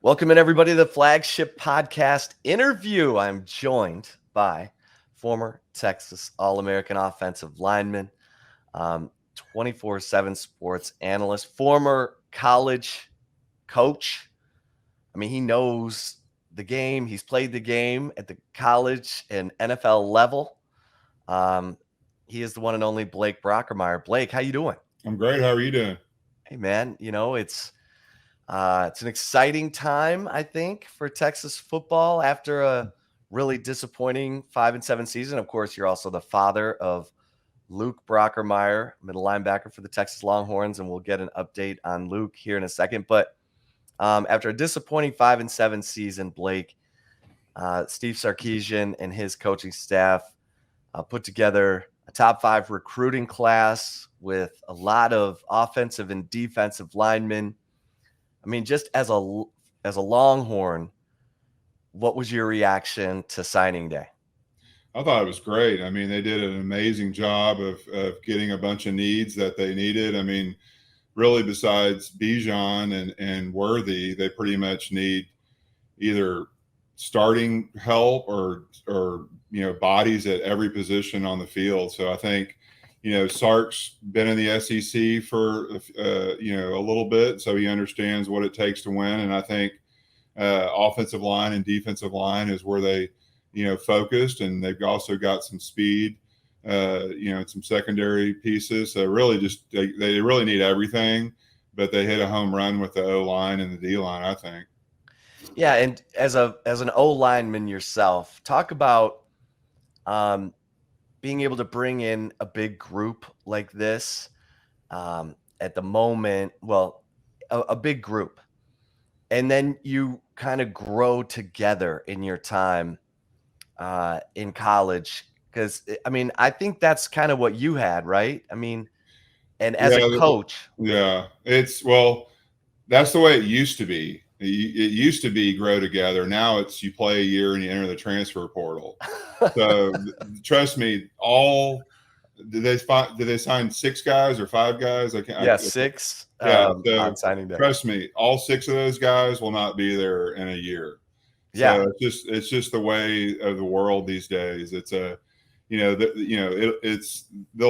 Welcome in, everybody, to the Flagship podcast interview. I'm joined by former Texas All-American offensive lineman, 24/7 sports analyst, former college coach. I mean, he knows the game. He's played the game at the college and NFL level. He is the one and only Blake Brockermeyer. Blake, how you doing? I'm great. How are you doing? Hey, man, it's an exciting time, I think, for Texas football after a really disappointing 5-7 season. Of course, you're also the father of Luke Brockermeyer, middle linebacker for the Texas Longhorns, and we'll get an update on Luke here in a second. But after a disappointing 5-7 season, Blake, Steve Sarkisian and his coaching staff put together a top 5 recruiting class with a lot of offensive and defensive linemen. I mean, just as a Longhorn, what was your reaction to signing day? I thought it was great. I mean, they did an amazing job of getting a bunch of needs that they needed. I mean, really, besides Bijan and Worthy, they pretty much need either starting help or bodies at every position on the field. So I think Sark's been in the SEC for a little bit, so he understands what it takes to win. And I think offensive line and defensive line is where they focused, and they've also got some speed, some secondary pieces. So really, just they really need everything, but they hit a home run with the O line and the D line, I think. Yeah, and as an O lineman yourself, talk about being able to bring in a big group like this at the moment. Well, a big group, and then you kind of grow together in your time in college. Because I mean, I think that's kind of what you had, right? I mean, and as a coach, that's the way it used to be. It used to be grow together. Now it's you play a year and you enter the transfer portal. So trust me, did they sign 6 guys or 5 guys? 6. So on signing day. Trust me, all 6 of those guys will not be there in a year. Yeah. So it's just the way of the world these days. It's there'll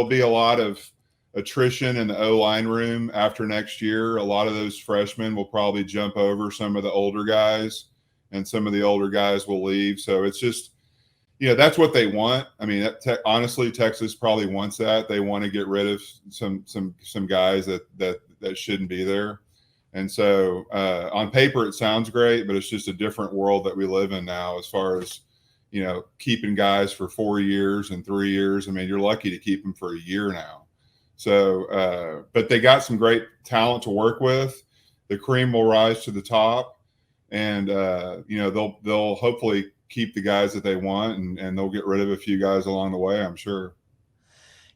be a lot of attrition in the O-line room after next year. A lot of those freshmen will probably jump over some of the older guys, and some of the older guys will leave. So it's just, that's what they want. I mean, honestly, Texas probably wants that. They want to get rid of some guys that shouldn't be there. And so on paper, it sounds great, but it's just a different world that we live in now as far as, keeping guys for 4 years and 3 years. I mean, you're lucky to keep them for a year now. So, but they got some great talent to work with. The cream will rise to the top, and they'll hopefully keep the guys that they want, and they'll get rid of a few guys along the way, I'm sure.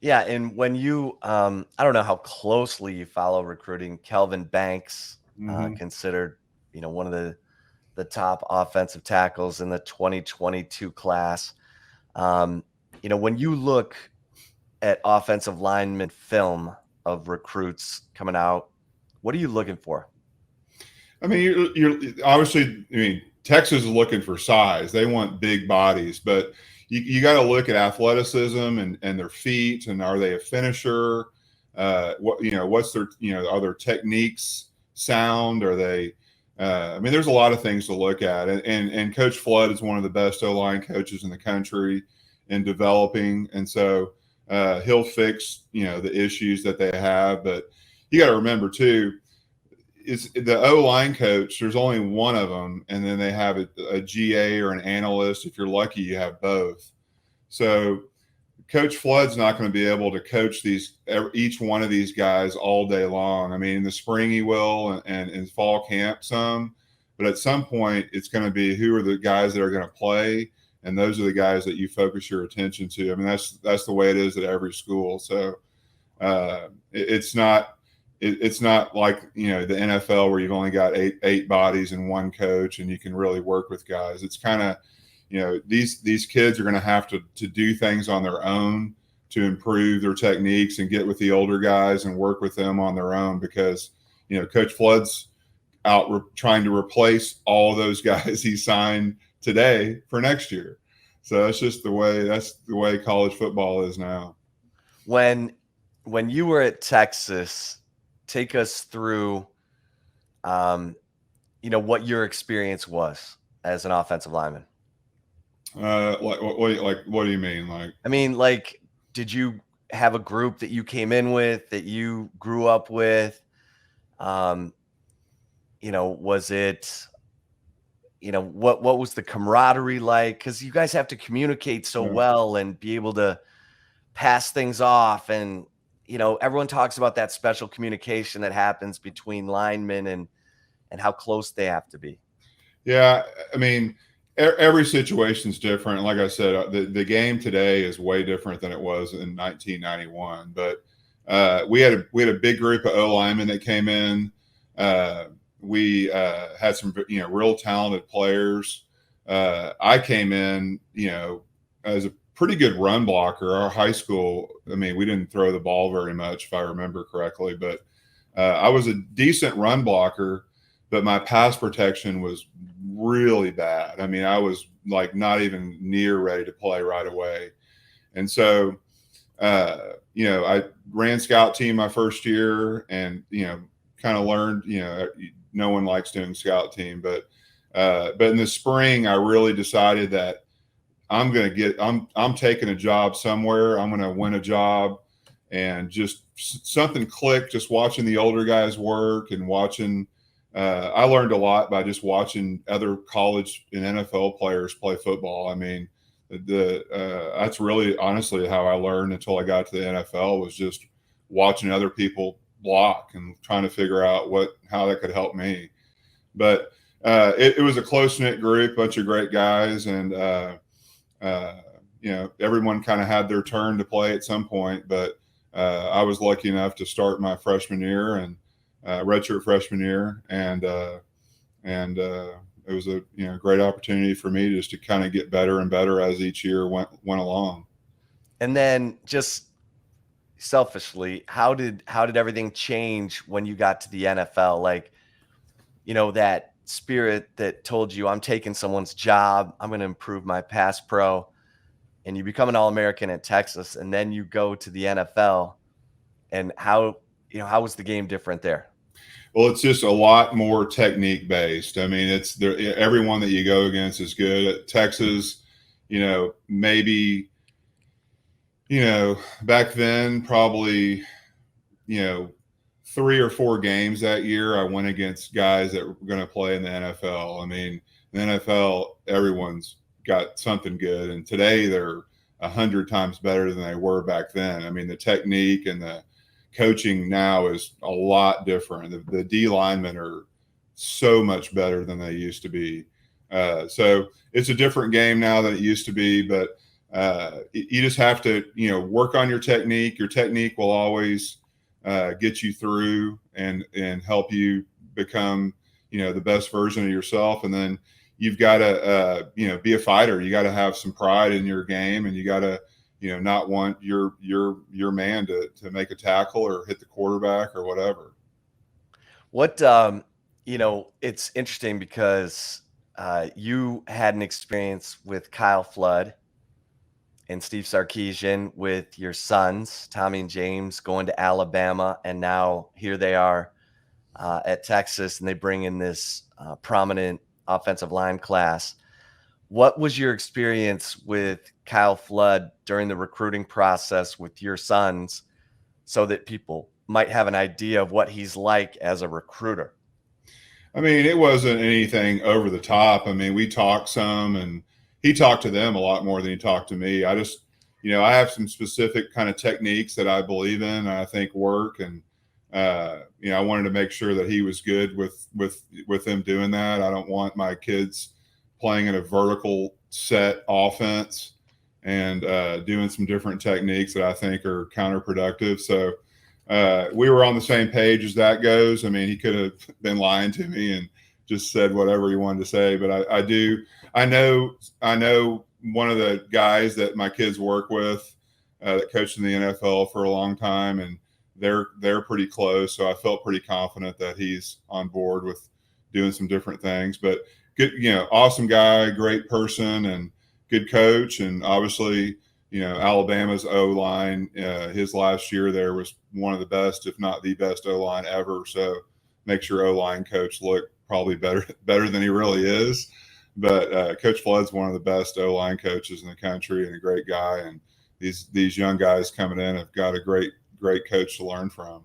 Yeah, and when you, I don't know how closely you follow recruiting. Kelvin Banks, considered, one of the top offensive tackles in the 2022 class. When you look at offensive lineman film of recruits coming out, what are you looking for? I mean, you're obviously, Texas is looking for size. They want big bodies, but you got to look at athleticism and their feet, and are they a finisher? What's their, are their techniques sound? Are they, there's a lot of things to look at. And Coach Flood is one of the best O-line coaches in the country in developing. And so he'll fix, the issues that they have. But you got to remember too, is the O-line coach, there's only one of them, and then they have a GA or an analyst. If you're lucky, you have both. So Coach Flood's not going to be able to coach each one of these guys all day long. I mean, in the spring he will, and in fall camp some, but at some point it's going to be who are the guys that are going to play, and those are the guys that you focus your attention to. I mean, that's the way it is at every school. So it's not like, the NFL where you've only got eight bodies and one coach and you can really work with guys. It's kind of, these kids are going to have to do things on their own to improve their techniques and get with the older guys and work with them on their own, because, Coach Flood's trying to replace all those guys he signed today for next year. So that's just that's the way college football is now. When you were at Texas, take us through, what your experience was as an offensive lineman. What do you mean? I mean, did you have a group that you came in with, that you grew up with? Was it, what was the camaraderie like? Because you guys have to communicate so well and be able to pass things off. And, everyone talks about that special communication that happens between linemen and how close they have to be. Yeah. I mean, every situation is different. Like I said, the game today is way different than it was in 1991. But we had a big group of O linemen that came in. We had some real talented players. I came in as a pretty good run blocker. Our high school, I mean, we didn't throw the ball very much, if I remember correctly, but I was a decent run blocker. But my pass protection was really bad. I mean, I was not even near ready to play right away. And so, I ran scout team my first year and, kind of learned, no one likes doing scout team, but in the spring, I really decided that I'm taking a job somewhere. I'm going to win a job, and just something clicked, just watching the older guys work and watching. I learned a lot by just watching other college and NFL players play football. I mean, that's really honestly how I learned until I got to the NFL, was just watching other people block and trying to figure out how that could help me. But it was a close-knit group, bunch of great guys, and everyone kind of had their turn to play at some point. But I was lucky enough to start my freshman year and redshirt freshman year, and it was a great opportunity for me just to kind of get better and better as each year went along. And then, just selfishly, how did everything change when you got to the NFL? That spirit that told you, I'm taking someone's job, I'm going to improve my pass pro, and you become an All-American at Texas, and then you go to the NFL, and how was the game different there? Well, it's just a lot more technique based. I mean, everyone that you go against is good. At Texas, maybe, back then, probably, 3 or 4 games that year, I went against guys that were going to play in the NFL. I mean, the NFL, everyone's got something good. And today they're 100 times better than they were back then. I mean, the technique and the coaching now is a lot different. The D linemen are so much better than they used to be. So it's a different game now than it used to be, but you just have to, work on your technique. Your technique will always get you through and help you become, the best version of yourself. And then you've got to, be a fighter. You got to have some pride in your game, and you got to, not want your man to make a tackle or hit the quarterback or whatever. What, it's interesting because you had an experience with Kyle Flood and Steve Sarkisian with your sons, Tommy and James, going to Alabama, and now here they are at Texas, and they bring in this prominent offensive line class. What was your experience with Kyle Flood during the recruiting process with your sons, so that people might have an idea of what he's like as a recruiter? I mean, it wasn't anything over the top. I mean, we talked some, and he talked to them a lot more than he talked to me. I just, I have some specific kind of techniques that I believe in and I think work. And, I wanted to make sure that he was good with them doing that. I don't want my kids playing in a vertical set offense and doing some different techniques that I think are counterproductive. So we were on the same page as that goes. I mean, he could have been lying to me and just said whatever he wanted to say, but I know one of the guys that my kids work with that coached in the NFL for a long time, and they're pretty close. So I felt pretty confident that he's on board doing some different things. But good, awesome guy, great person, and good coach. And obviously, Alabama's O-line, his last year there was one of the best, if not the best O-line ever. So makes your O-line coach look probably better than he really is. But Coach Flood's one of the best O-line coaches in the country and a great guy. And these young guys coming in have got a great coach to learn from.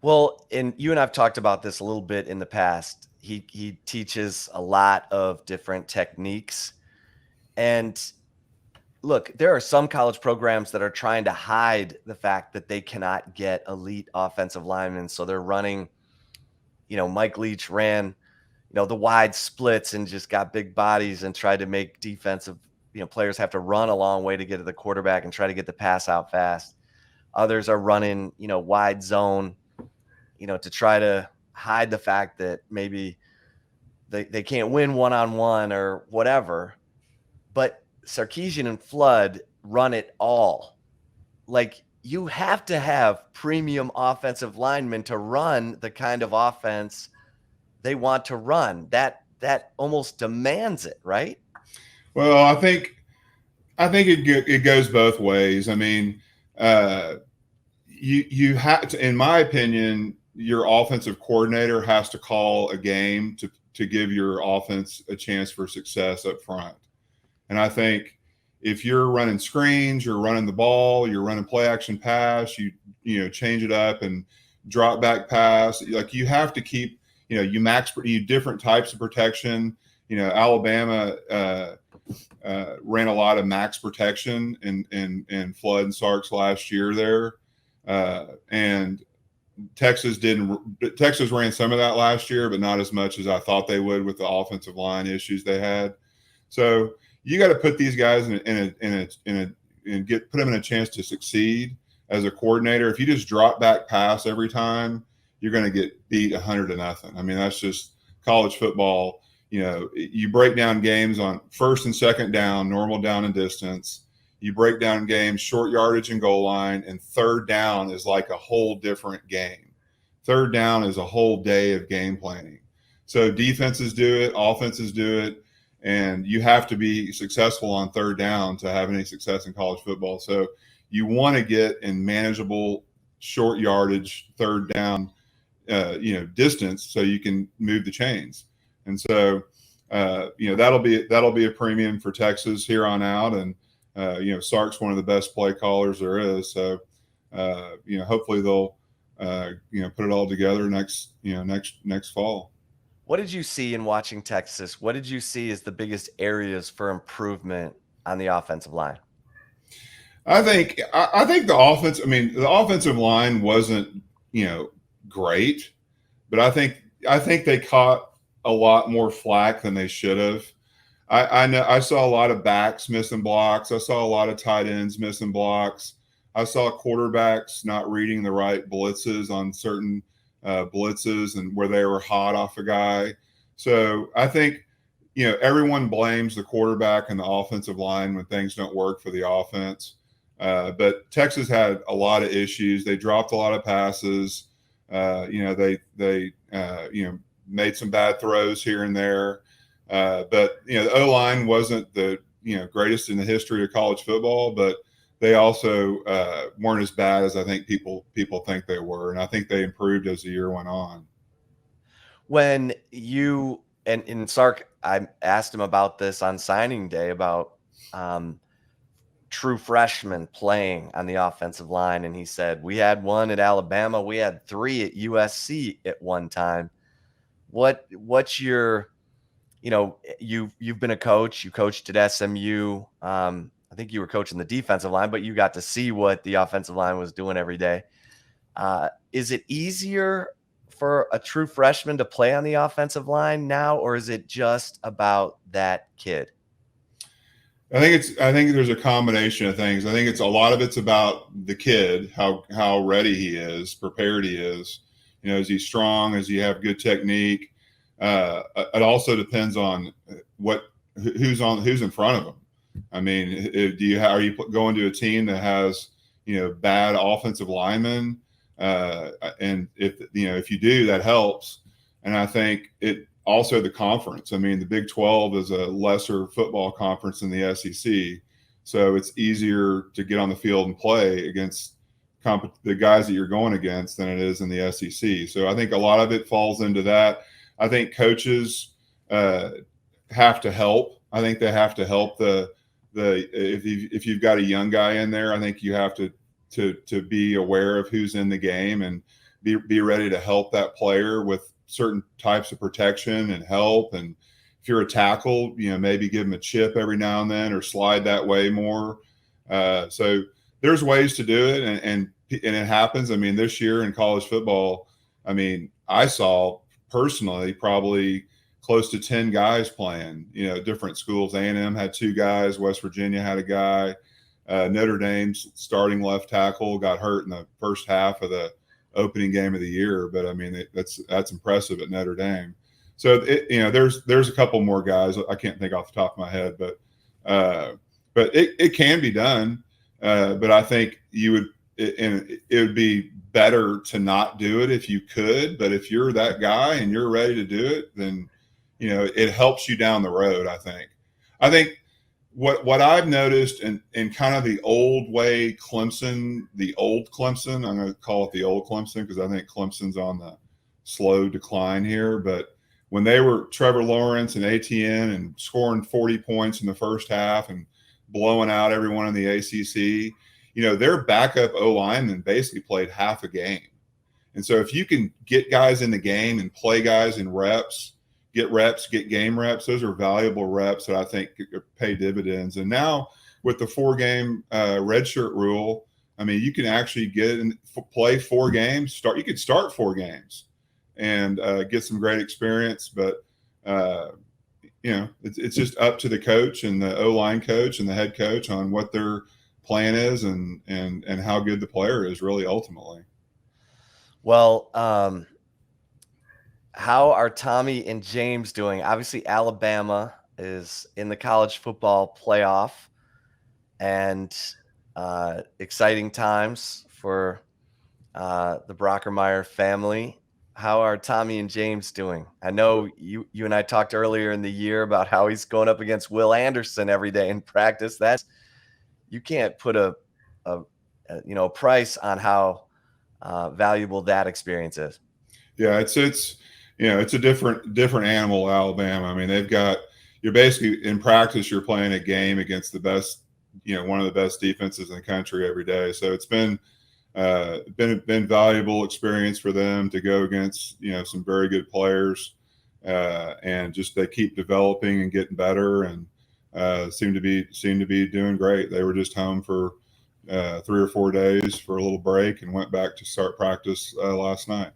Well, and you and I've talked about this a little bit in the past. He teaches a lot of different techniques. And look, there are some college programs that are trying to hide the fact that they cannot get elite offensive linemen. So they're running, Mike Leach ran, the wide splits and just got big bodies and tried to make defensive, players have to run a long way to get to the quarterback and try to get the pass out fast. Others are running, wide zone, to try to hide the fact that maybe they can't win one-on-one or whatever. But Sarkisian and Flood run it all. Like, you have to have premium offensive linemen to run the kind of offense they want to run. That almost demands it, right? Well, I think it goes both ways. I mean, you have to, in my opinion, your offensive coordinator has to call a game to give your offense a chance for success up front. And I think if you're running screens, you're running the ball, you're running play action pass, you change it up and drop back pass. Like, you have to keep, you different types of protection. Alabama ran a lot of max protection in Flood and Sark's last year there. And Texas ran some of that last year, but not as much as I thought they would with the offensive line issues they had. So you got to put these guys put them in a chance to succeed as a coordinator. If you just drop back pass every time, you're going to get beat 100-0. I mean, that's just college football. You break down games on first and second down, normal down and distance. You break down games, short yardage and goal line, and third down is like a whole different game. Third down is a whole day of game planning. So defenses do it, offenses do it, and you have to be successful on third down to have any success in college football. So you want to get in manageable short yardage, third down, distance, so you can move the chains. And so, that'll be a premium for Texas here on out. And Sark's one of the best play callers there is. So, hopefully they'll, put it all together next fall. What did you see in watching Texas? What did you see as the biggest areas for improvement on the offensive line? I think the offense. I mean, the offensive line wasn't great, but I think they caught a lot more flack than they should have. I know I saw a lot of backs missing blocks. I saw a lot of tight ends missing blocks. I saw quarterbacks not reading the right blitzes on certain blitzes and where they were hot off a guy. So I think, everyone blames the quarterback and the offensive line when things don't work for the offense. But Texas had a lot of issues. They dropped a lot of passes. They made some bad throws here and there. But the O-line wasn't the greatest in the history of college football, but they also weren't as bad as I think people think they were, and I think they improved as the year went on. When you and Sark, I asked him about this on signing day about true freshmen playing on the offensive line, and he said we had one at Alabama, we had 3 at USC at one time. What's your you've been a coach, you coached at SMU. I think you were coaching the defensive line, but you got to see what the offensive line was doing every day. Is it easier for a true freshman to play on the offensive line now, or is it just about that kid? I think there's a combination of things. I think it's a lot of it's about the kid, how ready he is, prepared he is. Is he strong? Does he have good technique? It also depends on who's in front of him. I mean, are you going to a team that has bad offensive linemen? And if you do, that helps. And I think also the conference. I mean, the Big 12 is a lesser football conference than the SEC, so it's easier to get on the field and play against the guys that you're going against than it is in the SEC. So I think a lot of it falls into that. I think coaches have to help. I think they have to help if you've got a young guy in there. I think you have to be aware of who's in the game and be ready to help that player with certain types of protection and help. And if you're a tackle, maybe give them a chip every now and then or slide that way more. So there's ways to do it, and it happens. I mean, this year in college football, I mean, I saw personally probably close to 10 guys playing, different schools. A&M had 2 guys. West Virginia had a guy. Notre Dame's starting left tackle got hurt in the first half of the opening game of the year. But I mean, that's impressive at Notre Dame. So there's a couple more guys. I can't think off the top of my head, but it can be done. But I think it would be better to not do it if you could. But if you're that guy and you're ready to do it, then it helps you down the road. I think what I've noticed in kind of the old way Clemson, I'm going to call it the old Clemson because I think Clemson's on the slow decline here. But when they were Trevor Lawrence and Etienne and scoring 40 points in the first half and blowing out everyone in the ACC, their backup O-linemen basically played half a game. And so if you can get guys in the game and play guys in get game reps, those are valuable reps that I think pay dividends. And now with the 4-game redshirt rule, I mean, you can actually play 4 games. You could start 4 games and get some great experience. But it's just up to the coach and the O-line coach and the head coach on what their plan is and how good the player is really ultimately. Well, how are Tommy and James doing? Obviously, Alabama is in the college football playoff, and exciting times for the Brockermeyer family. How are Tommy and James doing? I know you and I talked earlier in the year about how he's going up against Will Anderson every day in practice. You can't put a price on how valuable that experience is. Yeah, it's a different animal, Alabama. I mean, you're basically in practice, you're playing a game against the best, one of the best defenses in the country every day. So it's been valuable experience for them to go against, some very good players, and just they keep developing and getting better and seem to be doing great. They were just home for 3 or 4 days for a little break and went back to start practice last night.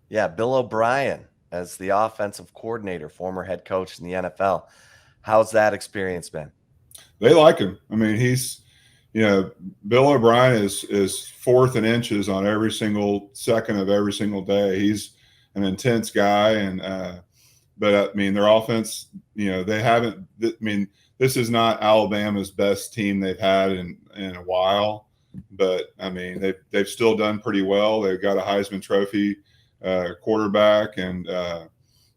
Yeah, Bill O'Brien as the offensive coordinator, former head coach in the NFL. How's that experience been? They like him. I mean, Bill O'Brien is fourth in inches on every single second of every single day. He's an intense guy, but I mean, their offense, they haven't. I mean, this is not Alabama's best team they've had in a while, but I mean, they've still done pretty well. They've got a Heisman Trophy quarterback, and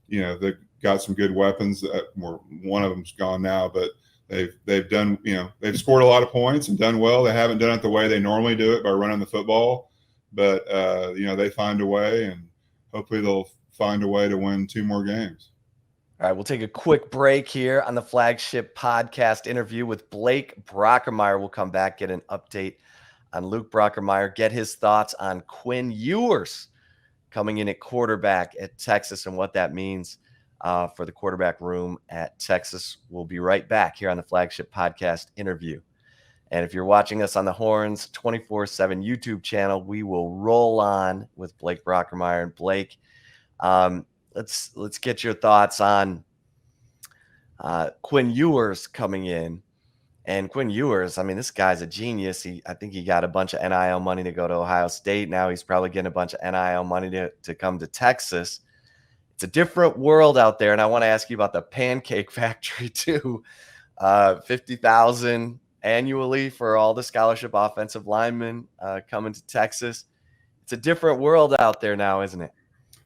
they've got some good weapons. One of them's gone now, but they've done, they've scored a lot of points and done well. They haven't done it the way they normally do it by running the football, but they find a way, and hopefully they'll find a way to win 2 more games. All right, we'll take a quick break here on the Flagship podcast interview with Blake Brockermeyer. We'll come back, get an update on Luke Brockermeyer, get his thoughts on Quinn Ewers coming in at quarterback at Texas and what that means for the quarterback room at Texas. We'll be right back here on the Flagship podcast interview. And if you're watching us on the Horns 24/7 YouTube channel, we will roll on with Blake Brockermeyer. And Blake, let's get your thoughts on Quinn Ewers coming in. And Quinn Ewers, I mean, this guy's a genius. I think he got a bunch of NIL money to go to Ohio State. Now he's probably getting a bunch of NIL money to come to Texas. It's a different world out there. And I want to ask you about the Pancake Factory too. $50,000 annually for all the scholarship offensive linemen coming to Texas. It's a different world out there now, isn't it?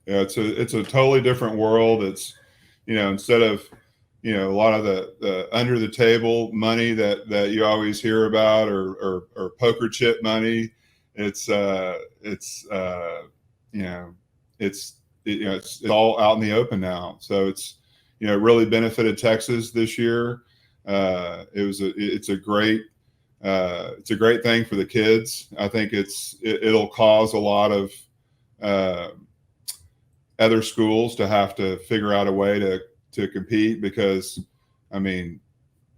Yeah, it's a totally different world. It's instead of, a lot of the under the table money that you always hear about, or poker chip money, it's all out in the open now. So it's, really benefited Texas this year. It's a great thing for the kids. I think it'll cause a lot of other schools to have to figure out a way to compete, because, I mean,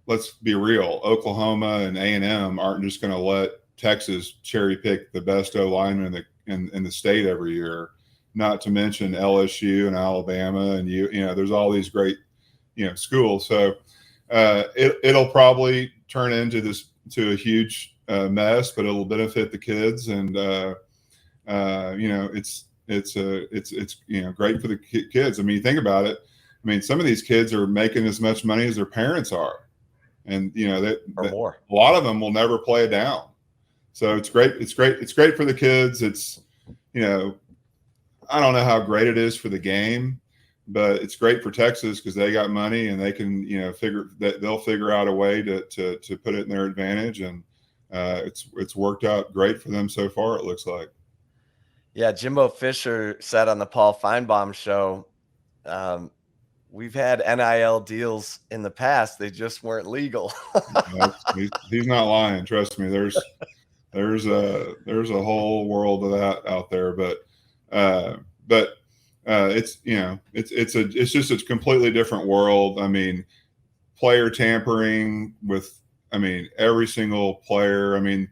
let's be real, Oklahoma and A&M aren't just going to let Texas cherry pick the best O-lineman in the state every year. Not to mention LSU and Alabama, and there's all these great schools. So it'll probably turn into a huge mess, but it'll benefit the kids, and it's great for the kids. I mean, you think about it. I mean, some of these kids are making as much money as their parents are, and or more. A lot of them will never play it down. So it's great. It's great for the kids. It's, I don't know how great it is for the game, but it's great for Texas because they got money, and they can, they'll figure out a way to put it in their advantage. And it's worked out great for them so far, it looks like. Yeah. Jimbo Fisher said on the Paul Feinbaum show, we've had NIL deals in the past. They just weren't legal. He's not lying. Trust me. There's a whole world of that out there, but it's just a completely different world. I mean, player tampering with, every single player. I mean,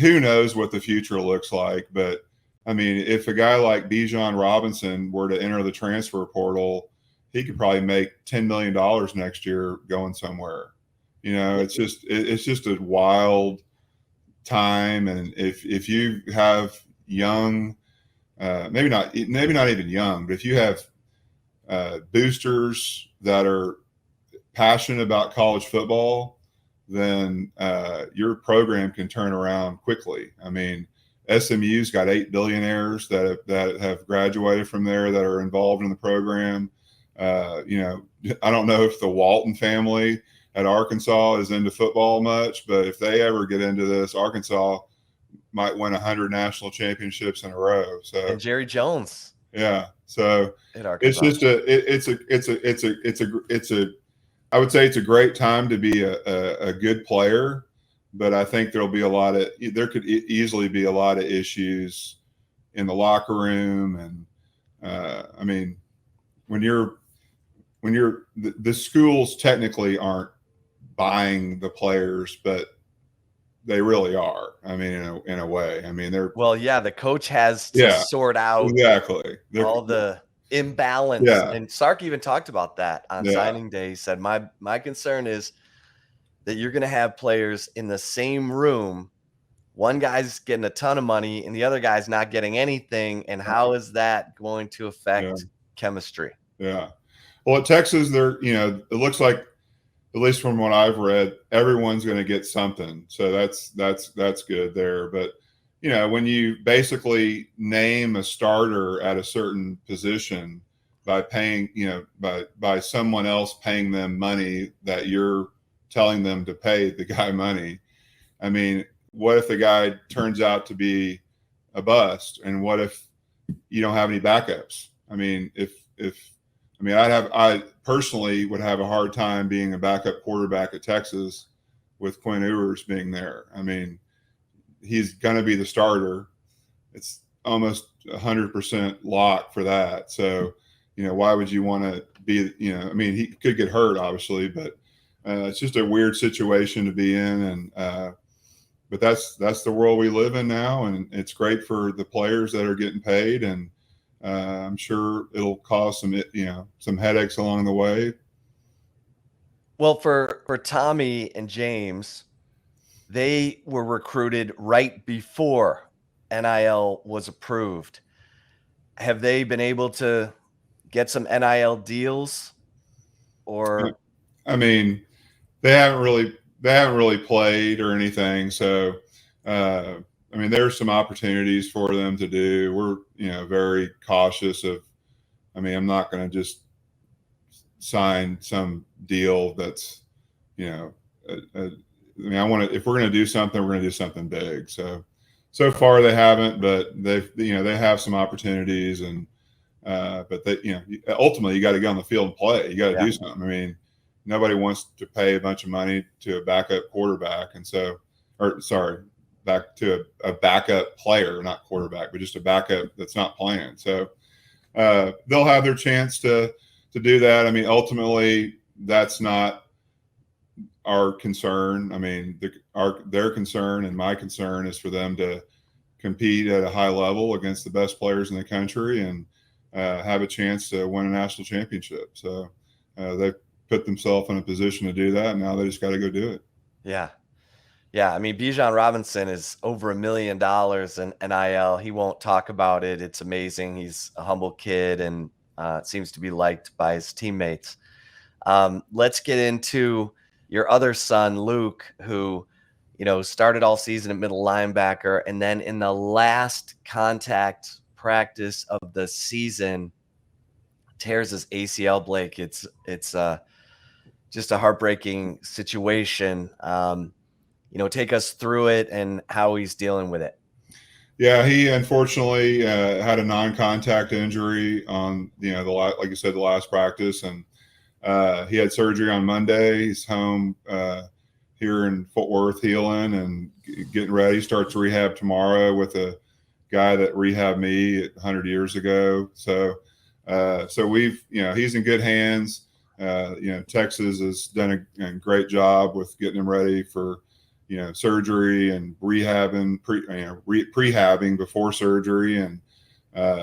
who knows what the future looks like, but if a guy like Bijan Robinson were to enter the transfer portal, he could probably make $10 million next year going somewhere. It's just a wild time. And if you have young, maybe not even young, but if you have boosters that are passionate about college football, then your program can turn around quickly. I mean, SMU's got 8 billionaires that have graduated from there that are involved in the program. I don't know if the Walton family at Arkansas is into football much, but if they ever get into this, Arkansas might win 100 national championships in a row. So, and Jerry Jones. Yeah. So it's just I would say it's a great time to be a good player, but I think there could easily be a lot of issues in the locker room. And when the schools technically aren't buying the players, but they really are. In a way. The coach has to sort out exactly all the imbalance. Yeah. And Sark even talked about that on signing day. He said, my concern is that you're going to have players in the same room. One guy's getting a ton of money and the other guy's not getting anything. And how is that going to affect chemistry? Yeah. Well, at Texas, it looks like, at least from what I've read, everyone's going to get something. So that's good there. But, when you basically name a starter at a certain position by paying, by someone else paying them money that you're telling them to pay the guy money. What if the guy turns out to be a bust? And what if you don't have any backups? I personally would have a hard time being a backup quarterback at Texas with Quinn Ewers being there. He's going to be the starter. It's almost 100% lock for that. So, why would you want to be, he could get hurt obviously, but it's just a weird situation to be in. And, but that's the world we live in now. And it's great for the players that are getting paid. And, I'm sure it'll cause some headaches along the way. Well, for Tommy and James, they were recruited right before NIL was approved. Have they been able to get some NIL deals? Or they haven't really played or anything. So there's some opportunities for them to do. We're, very cautious of, I'm not going to just sign some deal that's, I mean, if we're going to do something, we're going to do something big. So far they haven't, but they have some opportunities, and but ultimately you got to get on the field and play. You got to do something. I mean, nobody wants to pay a bunch of money to a backup quarterback, back to a backup player, not quarterback, but just a backup that's not playing. So they'll have their chance to do that. I mean, ultimately, that's not our concern. I mean, their concern and my concern is for them to compete at a high level against the best players in the country and have a chance to win a national championship. So they've put themselves in a position to do that. And now they just got to go do it. Yeah. Yeah. I mean, Bijan Robinson is over $1 million in NIL. He won't talk about it. It's amazing. He's a humble kid and seems to be liked by his teammates. Let's get into your other son, Luke, who, started all season at middle linebacker. And then in the last contact practice of the season, tears his ACL. Blake, it's just a heartbreaking situation. Take us through it and how he's dealing with it. Yeah, he unfortunately had a non-contact injury on like you said, the last practice, and he had surgery on Monday. He's home here in Fort Worth healing and getting ready. Starts rehab tomorrow with a guy that rehabbed me 100 years ago. So we've, he's in good hands. Texas has done a great job with getting him ready for, surgery and rehabbing, prehabbing before surgery. And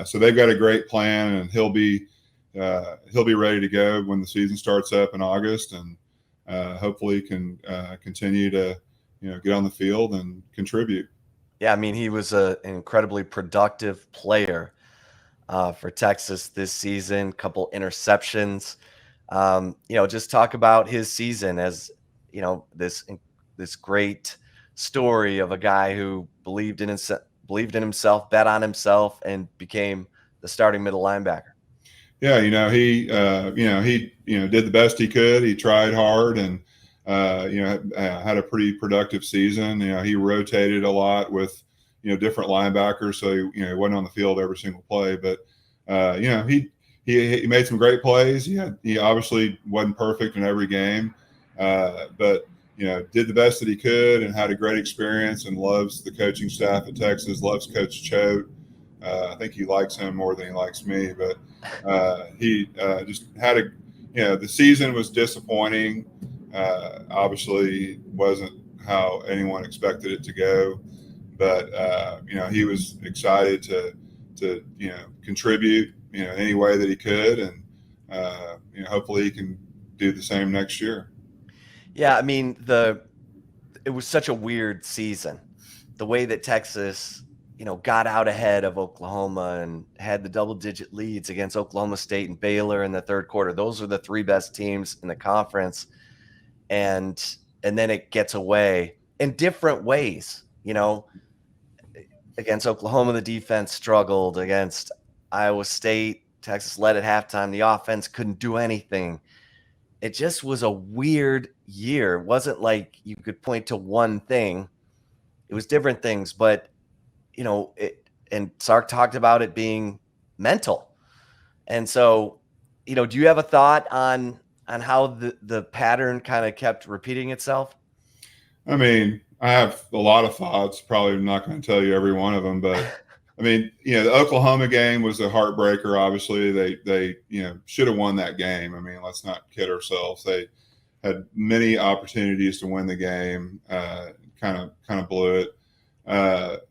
so they've got a great plan, and he'll be ready to go when the season starts up in August, and hopefully can continue to, get on the field and contribute. Yeah, I mean, he was an incredibly productive player for Texas this season. Couple interceptions. Just talk about his season as this great story of a guy who believed in himself, bet on himself, and became the starting middle linebacker. Yeah, he did the best he could. He tried hard, and had a pretty productive season. He rotated a lot with different linebackers, so he wasn't on the field every single play. But he made some great plays. He obviously wasn't perfect in every game, but did the best that he could and had a great experience, and loves the coaching staff at Texas. Loves Coach Choate. I think he likes him more than he likes me, but he just had the season was disappointing. Obviously wasn't how anyone expected it to go, but he was excited to contribute in any way that he could, and hopefully he can do the same next year. Yeah, I mean, it was such a weird season. The way that Texas, got out ahead of Oklahoma and had the double-digit leads against Oklahoma State and Baylor in the third quarter. Those are the three best teams in the conference. And then it gets away in different ways. Against Oklahoma, the defense struggled. Against Iowa State, Texas led at halftime. The offense couldn't do anything. It just was a weird year. It wasn't like you could point to one thing. It was different things, but and Sark talked about it being mental. And so, do you have a thought on how the pattern kind of kept repeating itself? I mean, I have a lot of thoughts. Probably not going to tell you every one of them, but I mean, the Oklahoma game was a heartbreaker. Obviously, they should have won that game. I mean, let's not kid ourselves. They had many opportunities to win the game. Kind of blew it.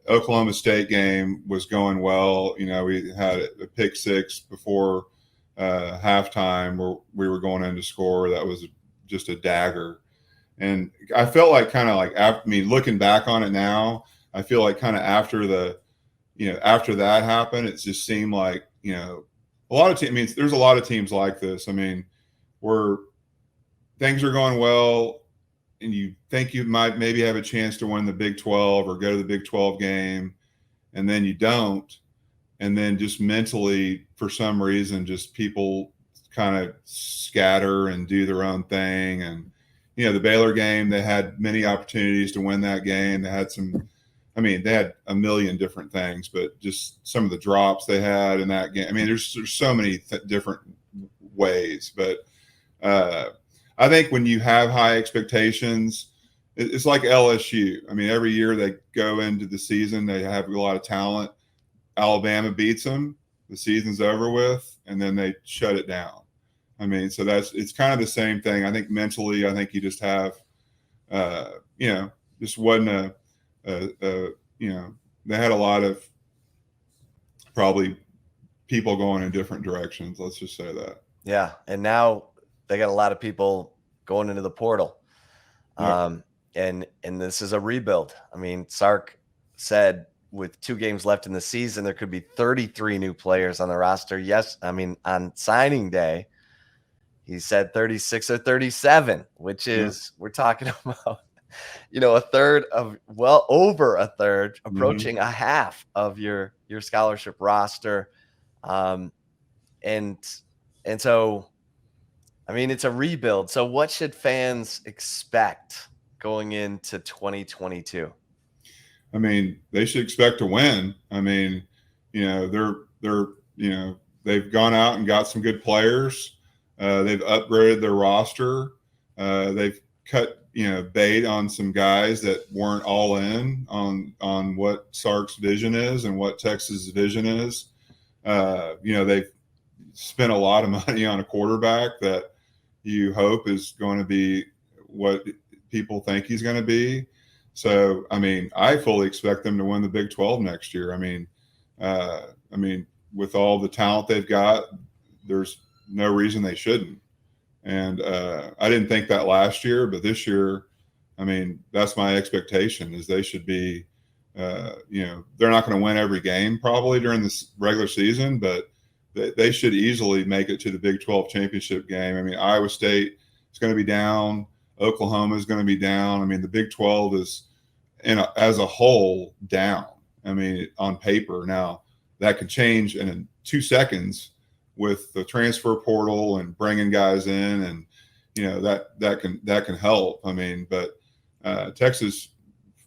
Oklahoma State game was going well. We had a pick six before halftime where we were going in to score. That was just a dagger. And I felt like looking back on it now, I feel like kind of after that happened, it just seemed like, a lot of teams, I mean, there's a lot of teams like this. I mean, where things are going well and you think you might maybe have a chance to win the Big 12 or go to the Big 12 game, and then you don't. And then just mentally, for some reason, just people kind of scatter and do their own thing. And, the Baylor game, they had many opportunities to win that game. They had they had a million different things, but just some of the drops they had in that game. I mean, there's so many different ways, but I think when you have high expectations, it's like LSU. I mean, every year they go into the season, they have a lot of talent. Alabama beats them, the season's over with, and then they shut it down. I mean, so it's kind of the same thing. I think mentally, I think you just have, just wasn't they had a lot of probably people going in different directions. Let's just say that. Yeah. And now they got a lot of people going into the portal. Yeah. And this is a rebuild. I mean, Sark said with 2 games left in the season, there could be 33 new players on the roster. Yes. I mean, on signing day, he said 36 or 37, which is, we're talking about, a third of, well over a third, approaching a half of your scholarship roster. And so, I mean, it's a rebuild. So what should fans expect going into 2022? I mean, they should expect to win. I mean, they're they've gone out and got some good players. They've upgraded their roster. They've cut, bait on some guys that weren't all in on what Sark's vision is and what Texas' vision is. They've spent a lot of money on a quarterback that you hope is going to be what people think he's going to be. So, I mean, I fully expect them to win the Big 12 next year. I mean, with all the talent they've got, there's no reason they shouldn't. And I didn't think that last year, but this year, I mean, that's my expectation is they should be, they're not going to win every game probably during this regular season, but they should easily make it to the Big 12 championship game. I mean, Iowa State is going to be down. Oklahoma is going to be down. I mean, the Big 12 is, as a whole, down. I mean, on paper. Now, that could change in 2 seconds with the transfer portal and bringing guys in, and that can help. I mean, but Texas,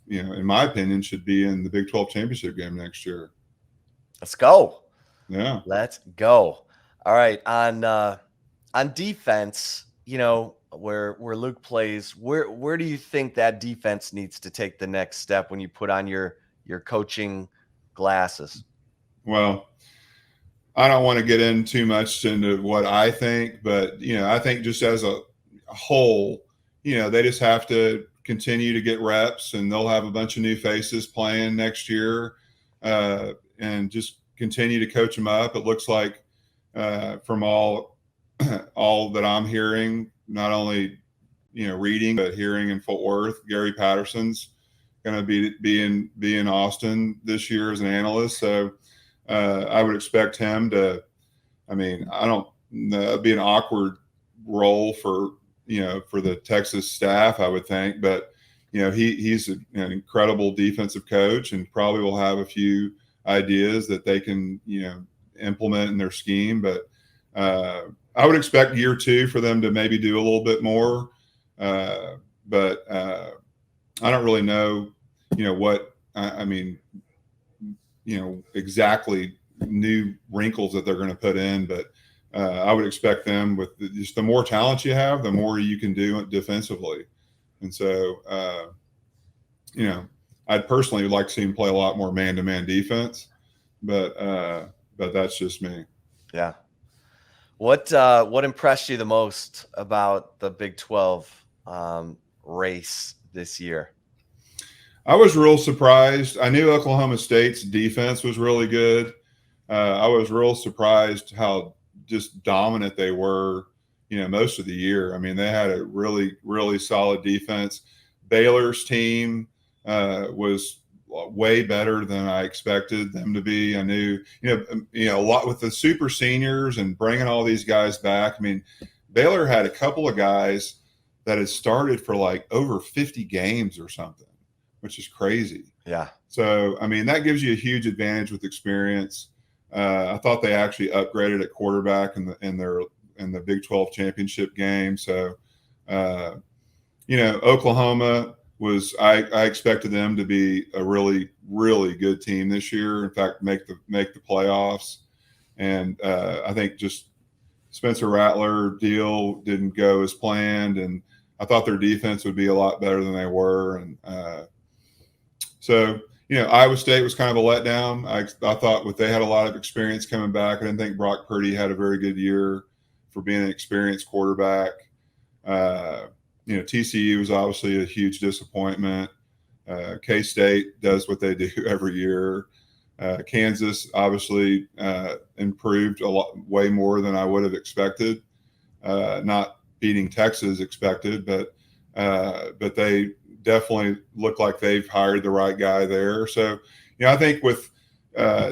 in my opinion, should be in the Big 12 championship game next year. Let's go. Yeah. Let's go. All right. On defense, where Luke plays, where do you think that defense needs to take the next step when you put on your coaching glasses? Well, I don't want to get in too much into what I think, but I think just as a whole, they just have to continue to get reps, and they'll have a bunch of new faces playing next year, and just continue to coach them up. It looks like from all that I'm hearing, not only reading but hearing in Fort Worth, Gary Patterson's going to be in Austin this year as an analyst. So I would expect him to. I mean, I don't. It'd be an awkward role for the Texas staff, I would think, but he's an incredible defensive coach, and probably will have a few ideas that they can implement in their scheme. But I would expect year 2 for them to maybe do a little bit more, but I don't really know what I mean exactly new wrinkles that they're going to put in, but I would expect them with just the more talent you have, the more you can do defensively. And so I'd personally like to see him play a lot more man-to-man defense, but that's just me. Yeah. What impressed you the most about the Big 12 race this year? I was real surprised. I knew Oklahoma State's defense was really good. I was real surprised how just dominant they were, most of the year. I mean, they had a really, really solid defense. Baylor's team was way better than I expected them to be. I knew, a lot with the super seniors and bringing all these guys back. I mean, Baylor had a couple of guys that had started for like over 50 games or something, which is crazy. Yeah. So, I mean, that gives you a huge advantage with experience. I thought they actually upgraded at quarterback in the Big 12 championship game. So, Oklahoma I expected them to be a really, really good team this year. In fact, make the playoffs. And I think just Spencer Rattler deal didn't go as planned, and I thought their defense would be a lot better than they were. And Iowa State was kind of a letdown. I thought they had a lot of experience coming back. I didn't think Brock Purdy had a very good year for being an experienced quarterback. TCU was obviously a huge disappointment. K-State does what they do every year. Kansas obviously improved way more than I would have expected. Not beating Texas expected, but they definitely look like they've hired the right guy there. So, I think with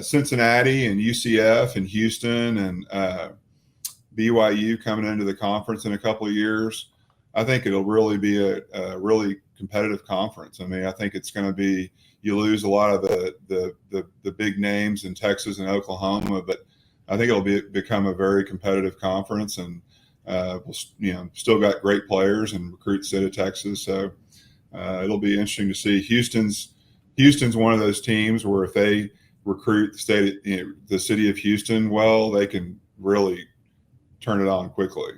Cincinnati and UCF and Houston and BYU coming into the conference in a couple of years, I think it'll really be a really competitive conference. I mean, I think it's going to be, you lose a lot of the big names in Texas and Oklahoma, but I think it'll become a very competitive conference, and still got great players and recruits out of Texas. So it'll be interesting to see. Houston's one of those teams where if they recruit the city of Houston well, they can really turn it on quickly.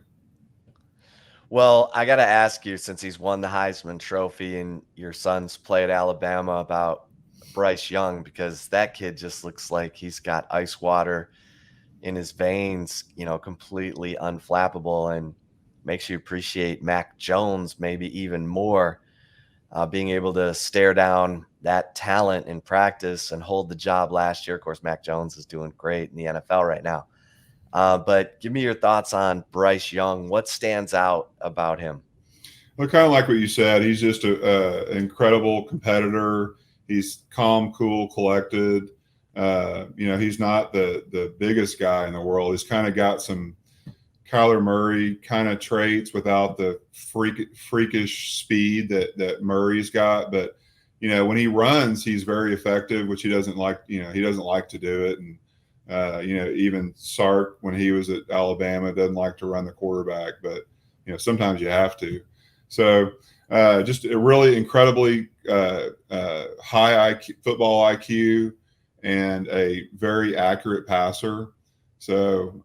Well, I got to ask you, since he's won the Heisman Trophy and your sons play at Alabama, about Bryce Young, because that kid just looks like he's got ice water in his veins, completely unflappable, and makes you appreciate Mac Jones maybe even more, being able to stare down that talent in practice and hold the job last year. Of course, Mac Jones is doing great in the NFL right now. But give me your thoughts on Bryce Young. What stands out about him? Well, kind of like what you said, he's just an incredible competitor. He's calm, cool, collected. He's not the biggest guy in the world. He's kind of got some Kyler Murray kind of traits without the freakish speed that Murray's got. But, when he runs, he's very effective, which he doesn't like. He doesn't like to do it. And even Sark, when he was at Alabama, doesn't like to run the quarterback, but sometimes you have to. So just a really incredibly high football IQ and a very accurate passer. So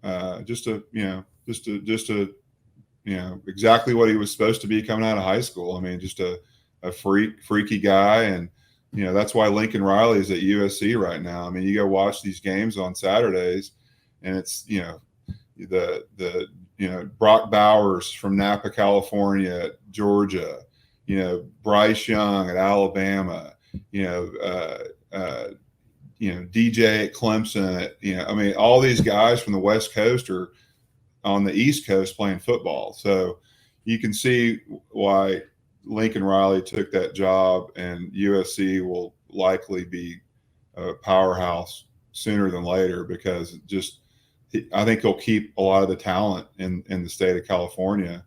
exactly what he was supposed to be coming out of high school. I mean, just a freaky guy. And that's why Lincoln Riley is at USC right now. I mean, you go watch these games on Saturdays, and it's Brock Bowers from Napa, California, at Georgia, Bryce Young at Alabama, DJ at Clemson. All these guys from the West Coast are on the East Coast playing football. So you can see why Lincoln Riley took that job, and USC will likely be a powerhouse sooner than later, because I think he'll keep a lot of the talent in the state of California.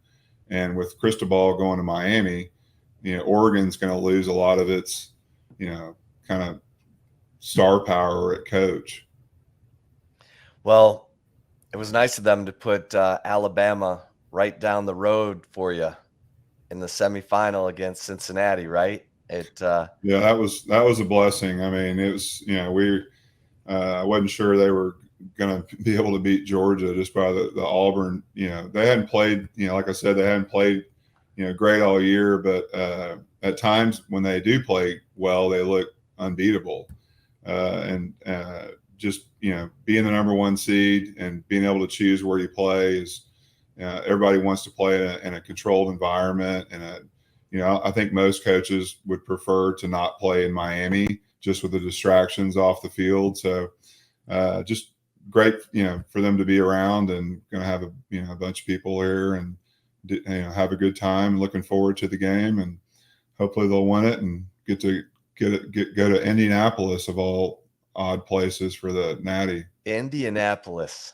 And with Cristobal going to Miami, Oregon's going to lose a lot of its, kind of star power at coach. Well, it was nice of them to put Alabama right down the road for you in the semifinal against Cincinnati, right? Yeah, that was a blessing. I mean, it was, I wasn't sure they were going to be able to beat Georgia just by the Auburn. They hadn't played, like I said, they hadn't played, great all year, but at times when they do play well, they look unbeatable. Just, being the number one seed and being able to choose where you play is, everybody wants to play in a controlled environment. And, I think most coaches would prefer to not play in Miami just with the distractions off the field. So just great, for them to be around, and going to have a bunch of people here and, have a good time. Looking forward to the game, and hopefully they'll win it and get to go to Indianapolis, of all odd places, for the Natty. Indianapolis.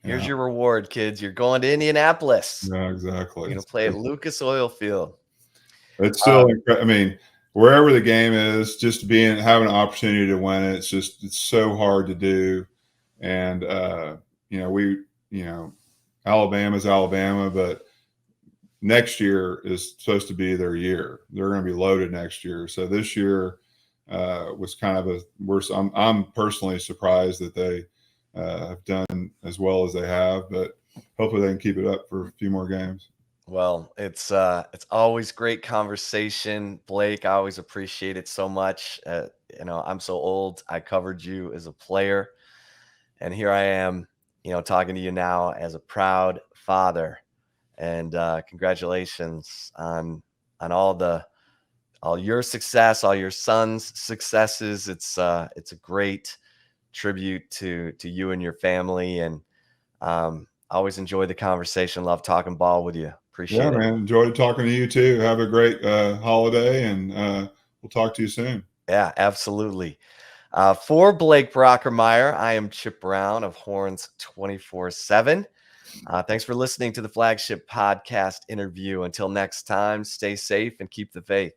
Here's your reward, kids. You're going to Indianapolis. Yeah, exactly. You're going to play at Lucas Oil Field. It's still, wherever the game is, just having an opportunity to win it, it's so hard to do. And, Alabama's Alabama, but next year is supposed to be their year. They're going to be loaded next year. So this year was kind of a worse. I'm personally surprised that they have done as well as they have, but hopefully they can keep it up for a few more games. Well, it's always great conversation, Blake. I always appreciate it so much. I'm so old. I covered you as a player, and here I am, talking to you now as a proud father. And congratulations on all your success, all your son's successes. It's a great tribute to you and your family, and always enjoy the conversation. Love talking ball with you. Yeah, Appreciate it. man. Enjoyed talking to you too. Have a great holiday, and we'll talk to you soon. Yeah, absolutely. For Blake Brockermeyer, I am Chip Brown of Horns 24/7. Thanks for listening to the Flagship podcast interview. Until next time, stay safe and keep the faith.